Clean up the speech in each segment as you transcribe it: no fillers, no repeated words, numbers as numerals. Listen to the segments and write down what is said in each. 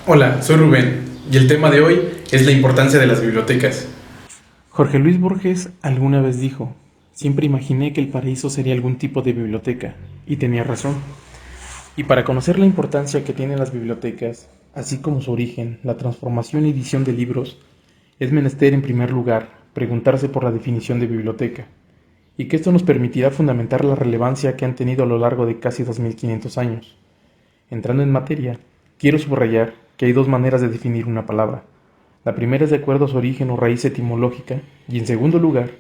Hola, soy Rubén y el tema de hoy es la importancia de las bibliotecas. Jorge Luis Borges alguna vez dijo, siempre imaginé que el paraíso sería algún tipo de biblioteca, y tenía razón. Y para conocer la importancia que tienen las bibliotecas, así como su origen, la transformación y edición de libros, es menester en primer lugar preguntarse por la definición de biblioteca, y que esto nos permitirá fundamentar la relevancia que han tenido a lo largo de casi 2500 años. Entrando en materia, quiero subrayar que hay dos maneras de definir una palabra. La primera es de acuerdo a su origen o raíz etimológica y en segundo lugar,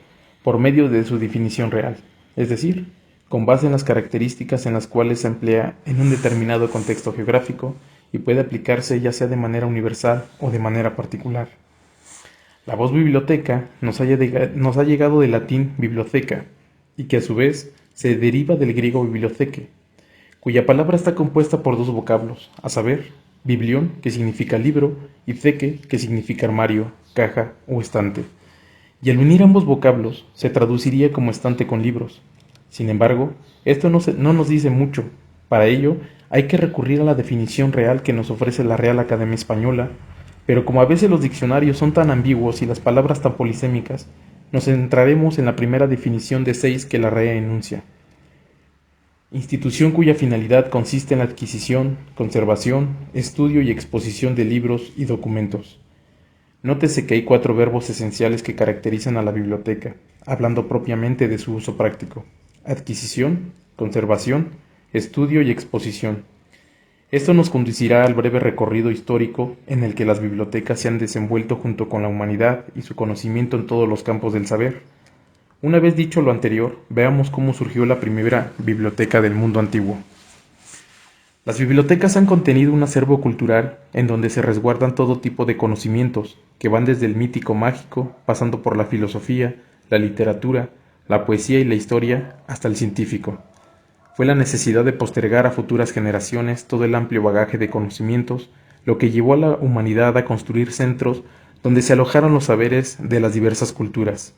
por medio de su definición real, es decir, con base en las características en las cuales se emplea en un determinado contexto geográfico y puede aplicarse ya sea de manera universal o de manera particular. La voz biblioteca nos ha llegado del latín biblioteca y que a su vez se deriva del griego bibliotheke, cuya palabra está compuesta por dos vocablos, a saber, biblión, que significa libro, y theke, que significa armario, caja o estante. Y al unir ambos vocablos, se traduciría como estante con libros. Sin embargo, esto no nos dice mucho. Para ello, hay que recurrir a la definición real que nos ofrece la Real Academia Española, pero como a veces los diccionarios son tan ambiguos y las palabras tan polisémicas, nos centraremos en la primera definición de seis que la RAE enuncia. Institución cuya finalidad consiste en la adquisición, conservación, estudio y exposición de libros y documentos. Nótese que hay cuatro verbos esenciales que caracterizan a la biblioteca, hablando propiamente de su uso práctico: adquisición, conservación, estudio y exposición. Esto nos conducirá al breve recorrido histórico en el que las bibliotecas se han desenvuelto junto con la humanidad y su conocimiento en todos los campos del saber. Una vez dicho lo anterior, veamos cómo surgió la primera biblioteca del mundo antiguo. Las bibliotecas han contenido un acervo cultural en donde se resguardan todo tipo de conocimientos, que van desde el mítico mágico, pasando por la filosofía, la literatura, la poesía y la historia, hasta el científico. Fue la necesidad de postergar a futuras generaciones todo el amplio bagaje de conocimientos, lo que llevó a la humanidad a construir centros donde se alojaron los saberes de las diversas culturas.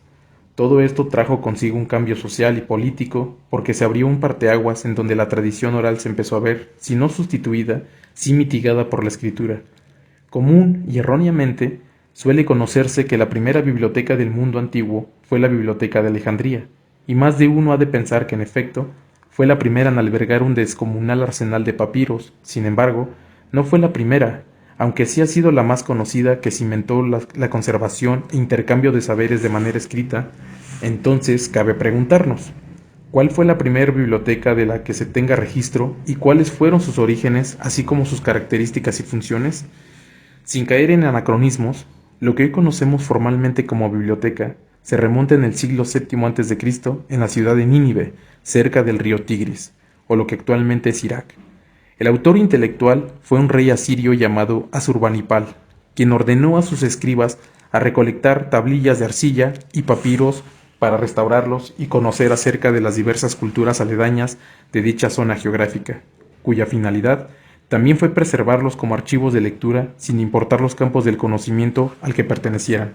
Todo esto trajo consigo un cambio social y político, porque se abrió un parteaguas en donde la tradición oral se empezó a ver, si no sustituida, sí mitigada por la escritura. Común y erróneamente, suele conocerse que la primera biblioteca del mundo antiguo fue la Biblioteca de Alejandría, y más de uno ha de pensar que en efecto fue la primera en albergar un descomunal arsenal de papiros. Sin embargo, no fue la primera, aunque sí ha sido la más conocida que cimentó la conservación e intercambio de saberes de manera escrita. Entonces cabe preguntarnos, ¿cuál fue la primera biblioteca de la que se tenga registro y cuáles fueron sus orígenes, así como sus características y funciones? Sin caer en anacronismos, lo que hoy conocemos formalmente como biblioteca se remonta en el siglo VII a.C. en la ciudad de Nínive, cerca del río Tigris, o lo que actualmente es Irak. El autor intelectual fue un rey asirio llamado Asurbanipal, quien ordenó a sus escribas a recolectar tablillas de arcilla y papiros para restaurarlos y conocer acerca de las diversas culturas aledañas de dicha zona geográfica, cuya finalidad también fue preservarlos como archivos de lectura sin importar los campos del conocimiento al que pertenecieran.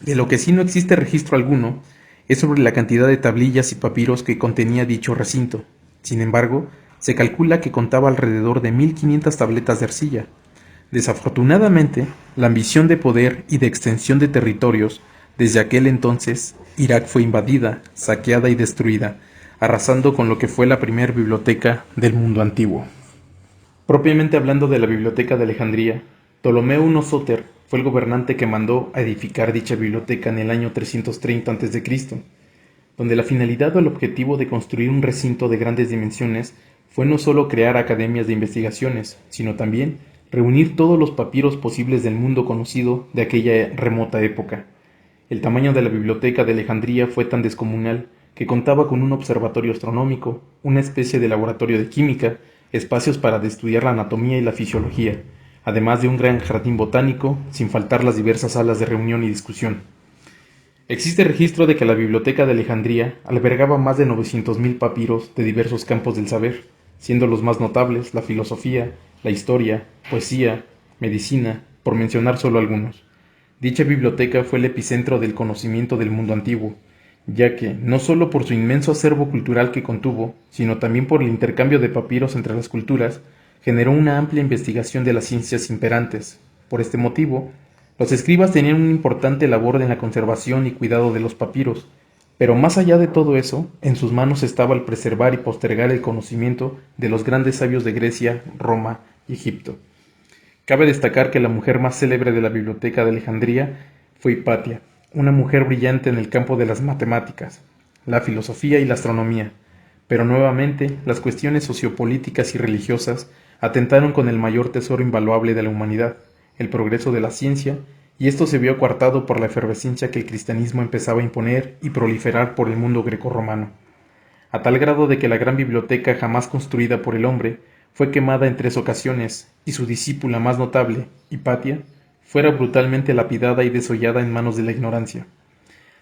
De lo que sí no existe registro alguno es sobre la cantidad de tablillas y papiros que contenía dicho recinto. Sin embargo, se calcula que contaba alrededor de 1500 tabletas de arcilla. Desafortunadamente, la ambición de poder y de extensión de territorios, desde aquel entonces, Irak fue invadida, saqueada y destruida, arrasando con lo que fue la primera biblioteca del mundo antiguo. Propiamente hablando de la Biblioteca de Alejandría, Ptolomeo I Sóter fue el gobernante que mandó a edificar dicha biblioteca en el año 330 a.C., donde la finalidad o el objetivo de construir un recinto de grandes dimensiones fue no solo crear academias de investigaciones, sino también reunir todos los papiros posibles del mundo conocido de aquella remota época. El tamaño de la Biblioteca de Alejandría fue tan descomunal que contaba con un observatorio astronómico, una especie de laboratorio de química, espacios para estudiar la anatomía y la fisiología, además de un gran jardín botánico, sin faltar las diversas salas de reunión y discusión. Existe registro de que la Biblioteca de Alejandría albergaba más de 900.000 papiros de diversos campos del saber, siendo los más notables la filosofía, la historia, poesía, medicina, por mencionar solo algunos. Dicha biblioteca fue el epicentro del conocimiento del mundo antiguo, ya que, no solo por su inmenso acervo cultural que contuvo, sino también por el intercambio de papiros entre las culturas, generó una amplia investigación de las ciencias imperantes. Por este motivo, los escribas tenían una importante labor en la conservación y cuidado de los papiros, pero más allá de todo eso, en sus manos estaba el preservar y postergar el conocimiento de los grandes sabios de Grecia, Roma y Egipto. Cabe destacar que la mujer más célebre de la Biblioteca de Alejandría fue Hipatia, una mujer brillante en el campo de las matemáticas, la filosofía y la astronomía, pero nuevamente las cuestiones sociopolíticas y religiosas atentaron con el mayor tesoro invaluable de la humanidad, el progreso de la ciencia, y esto se vio coartado por la efervescencia que el cristianismo empezaba a imponer y proliferar por el mundo grecorromano, a tal grado de que la gran biblioteca jamás construida por el hombre fue quemada en 3 ocasiones, y su discípula más notable, Hipatia, fuera brutalmente lapidada y desollada en manos de la ignorancia.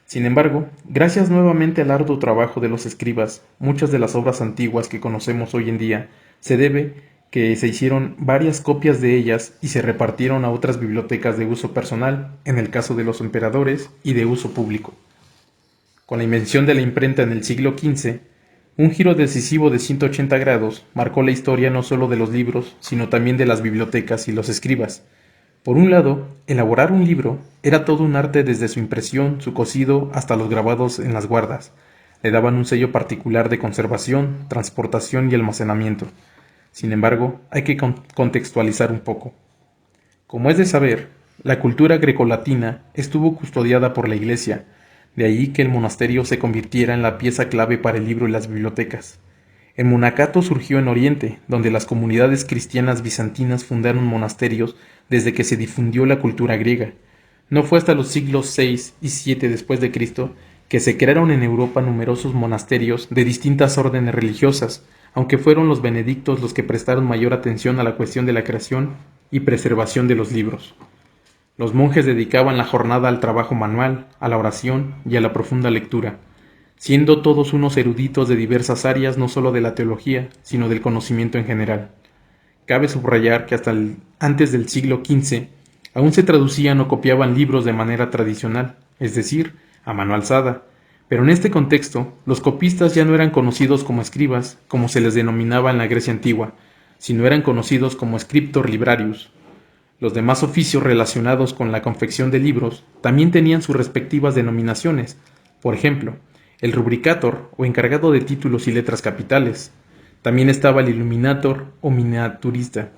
Sin embargo, gracias nuevamente al arduo trabajo de los escribas, muchas de las obras antiguas que conocemos hoy en día se debe que se hicieron varias copias de ellas y se repartieron a otras bibliotecas de uso personal, en el caso de los emperadores, y de uso público. Con la invención de la imprenta en el siglo XV, un giro decisivo de 180 grados marcó la historia no solo de los libros, sino también de las bibliotecas y los escribas. Por un lado, elaborar un libro era todo un arte desde su impresión, su cosido, hasta los grabados en las guardas. Le daban un sello particular de conservación, transportación y almacenamiento. Sin embargo, hay que contextualizar un poco. Como es de saber, la cultura grecolatina estuvo custodiada por la Iglesia, de ahí que el monasterio se convirtiera en la pieza clave para el libro y las bibliotecas. El monacato surgió en Oriente, donde las comunidades cristianas bizantinas fundaron monasterios desde que se difundió la cultura griega. No fue hasta los siglos VI y VII después de Cristo que se crearon en Europa numerosos monasterios de distintas órdenes religiosas, aunque fueron los benedictos los que prestaron mayor atención a la cuestión de la creación y preservación de los libros. Los monjes dedicaban la jornada al trabajo manual, a la oración y a la profunda lectura, siendo todos unos eruditos de diversas áreas no solo de la teología, sino del conocimiento en general. Cabe subrayar que hasta antes del siglo XV aún se traducían o copiaban libros de manera tradicional, es decir, a mano alzada, pero en este contexto los copistas ya no eran conocidos como escribas, como se les denominaba en la Grecia antigua, sino eran conocidos como scriptor librarius. Los demás oficios relacionados con la confección de libros también tenían sus respectivas denominaciones. Por ejemplo, el rubricator o encargado de títulos y letras capitales. También estaba el illuminator o miniaturista,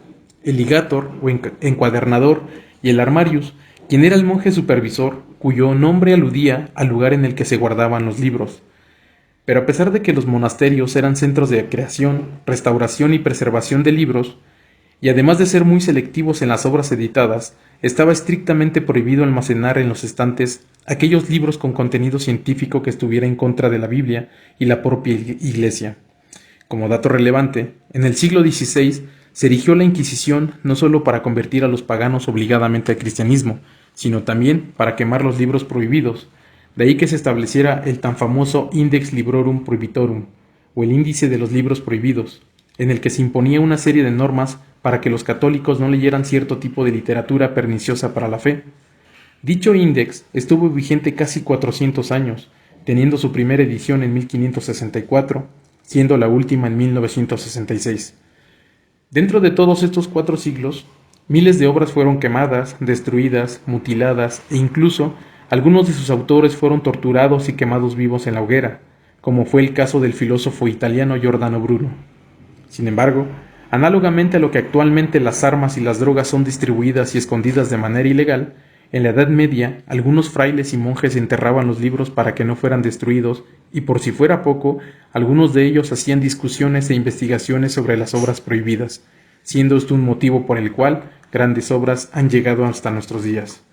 el ligator o encuadernador y el armarius, quien era el monje supervisor, cuyo nombre aludía al lugar en el que se guardaban los libros. Pero a pesar de que los monasterios eran centros de creación, restauración y preservación de libros, y además de ser muy selectivos en las obras editadas, estaba estrictamente prohibido almacenar en los estantes aquellos libros con contenido científico que estuviera en contra de la Biblia y la propia Iglesia. Como dato relevante, en el siglo XVI se erigió la Inquisición no solo para convertir a los paganos obligadamente al cristianismo, sino también para quemar los libros prohibidos. De ahí que se estableciera el tan famoso Index Librorum Prohibitorum, o el índice de los libros prohibidos, en el que se imponía una serie de normas para que los católicos no leyeran cierto tipo de literatura perniciosa para la fe. Dicho índex estuvo vigente casi 400 años, teniendo su primera edición en 1564, siendo la última en 1966. Dentro de todos estos 4 siglos, miles de obras fueron quemadas, destruidas, mutiladas e incluso algunos de sus autores fueron torturados y quemados vivos en la hoguera, como fue el caso del filósofo italiano Giordano Bruno. Sin embargo, análogamente a lo que actualmente las armas y las drogas son distribuidas y escondidas de manera ilegal, en la Edad Media algunos frailes y monjes enterraban los libros para que no fueran destruidos y por si fuera poco, algunos de ellos hacían discusiones e investigaciones sobre las obras prohibidas, siendo esto un motivo por el cual grandes obras han llegado hasta nuestros días.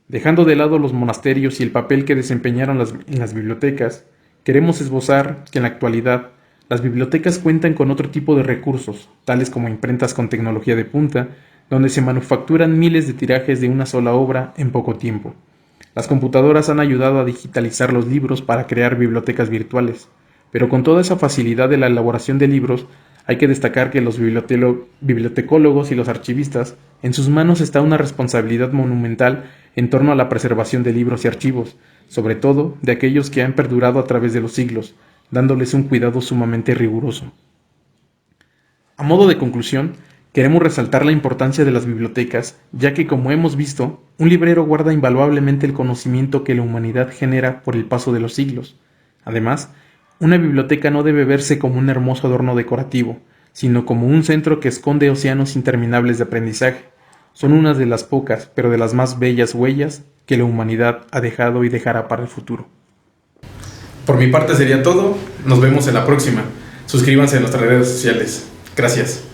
Dejando de lado los monasterios y el papel que desempeñaron en las bibliotecas, queremos esbozar que en la actualidad las bibliotecas cuentan con otro tipo de recursos, tales como imprentas con tecnología de punta, donde se manufacturan miles de tirajes de una sola obra en poco tiempo. Las computadoras han ayudado a digitalizar los libros para crear bibliotecas virtuales, pero con toda esa facilidad de la elaboración de libros, hay que destacar que los bibliotecólogos y los archivistas, en sus manos está una responsabilidad monumental en torno a la preservación de libros y archivos, sobre todo de aquellos que han perdurado a través de los siglos, dándoles un cuidado sumamente riguroso. A modo de conclusión, queremos resaltar la importancia de las bibliotecas, ya que como hemos visto, un librero guarda invaluablemente el conocimiento que la humanidad genera por el paso de los siglos. Además, una biblioteca no debe verse como un hermoso adorno decorativo, sino como un centro que esconde océanos interminables de aprendizaje. Son unas de las pocas, pero de las más bellas huellas que la humanidad ha dejado y dejará para el futuro. Por mi parte sería todo. Nos vemos en la próxima. Suscríbanse a nuestras redes sociales. Gracias.